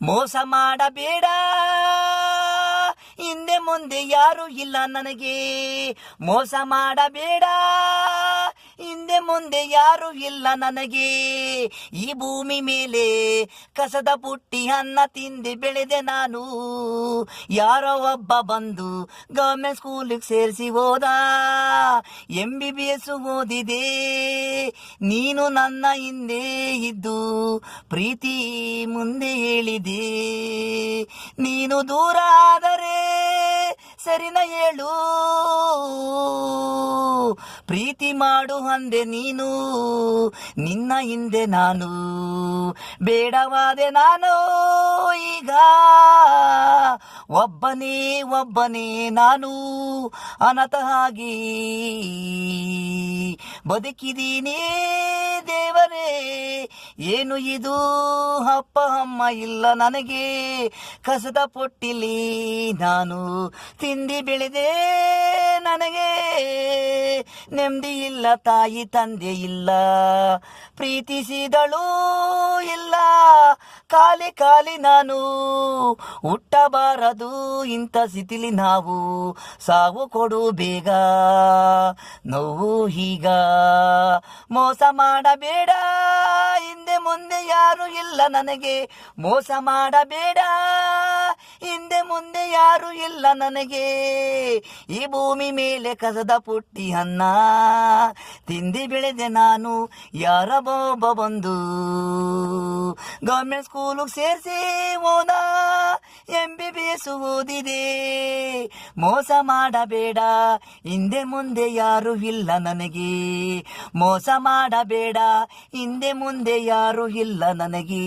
ಮೋಸ ಮಾಡಬೇಡ, ಹಿಂದೆ ಮುಂದೆ ಯಾರು ಇಲ್ಲ ನನಗೆ. ಮೋಸ ಮಾಡಬೇಡ, ಹಿಂದೆ ಮುಂದೆ ಯಾರು ಇಲ್ಲ ನನಗೆ. ಈ ಭೂಮಿ ಮೇಲೆ ಕಸದ ಪುಟ್ಟಿ ಅನ್ನ ತಿಂದು ಬೆಳೆದೆ ನಾನು. ಯಾರೋ ಒಬ್ಬ ಬಂದು ಗವರ್ಮೆಂಟ್ ಸ್ಕೂಲಿಗೆ ಸೇರಿಸಿ ಹೋದ. MBBS ಓದಿದೆ, ನೀನು ನನ್ನ ಹಿಂದೆ ಇದ್ದು ಪ್ರೀತಿ ಮುಂದೆ ಹೇಳಿದೆ. ನೀನು ದೂರ ಆದರೆ ಸರಿನ ಹೇಳು, ಪ್ರೀತಿ ಮಾಡು ಅಂದೆ ನೀನು, ನಿನ್ನ ಹಿಂದೆ ನಾನು ಬೇಡವಾದೆ. ನಾನು ಈಗ ಒಬ್ಬನೇ ನಾನು ಅನಾಥ ಆಗಿ ಬದುಕಿದೀನಿ. ದೇವರೇ, ಏನು ಇದು, ಅಪ್ಪ ಅಮ್ಮ ಇಲ್ಲ ನನಗೆ. ಕಸದ ಪೊಟ್ಟಿಲಿ ನಾನು ತಿಂದಿ ಬೆಳೆದೆ. ನನಗೆ ನೆಮ್ಮದಿ ಇಲ್ಲ, ತಾಯಿ ತಂದೆ ಇಲ್ಲ, ಪ್ರೀತಿಸಿದಳು ಇಲ್ಲ. ಖಾಲಿ ನಾನು ಹುಟ್ಟಬಾರದು ಇಂಥ ಸ್ಥಿತಿಲಿ ನಾವು. ಸಾವು ಕೊಡು ಬೇಗ, ನೋವು ಹೀಗ. ಮೋಸ ಮಾಡಬೇಡ, ಹಿಂದೆ ಮುಂದೆ ಯಾರು ಇಲ್ಲ ನನಗೆ. ಮೋಸ ಮಾಡಬೇಡ, ಹಿಂದೆ ಮುಂದೆ ಯಾರು ಇಲ್ಲ ನನಗೆ. ಈ ಭೂಮಿ ಮೇಲೆ ಕಸದ ಪುಟ್ಟಿ ಅನ್ನ ತಿಂದಿ ಬೆಳೆದೆ ನಾನು. ಯಾರೊಬ್ಬ ಬಂದು ಗವರ್ಮೆಂಟ್ ಸ್ಕೂಲಿಗೆ ಸೇರಿಸಿ ಹೋದ. MBBS ಓದಿದೆ. ಮೋಸ ಮಾಡಬೇಡ, ಹಿಂದೆ ಮುಂದೆ ಯಾರು ಇಲ್ಲ ನನಗೆ. ಮೋಸ ಮಾಡಬೇಡ, ಹಿಂದೆ ಮುಂದೆ ಯಾರು ಇಲ್ಲ ನನಗೆ.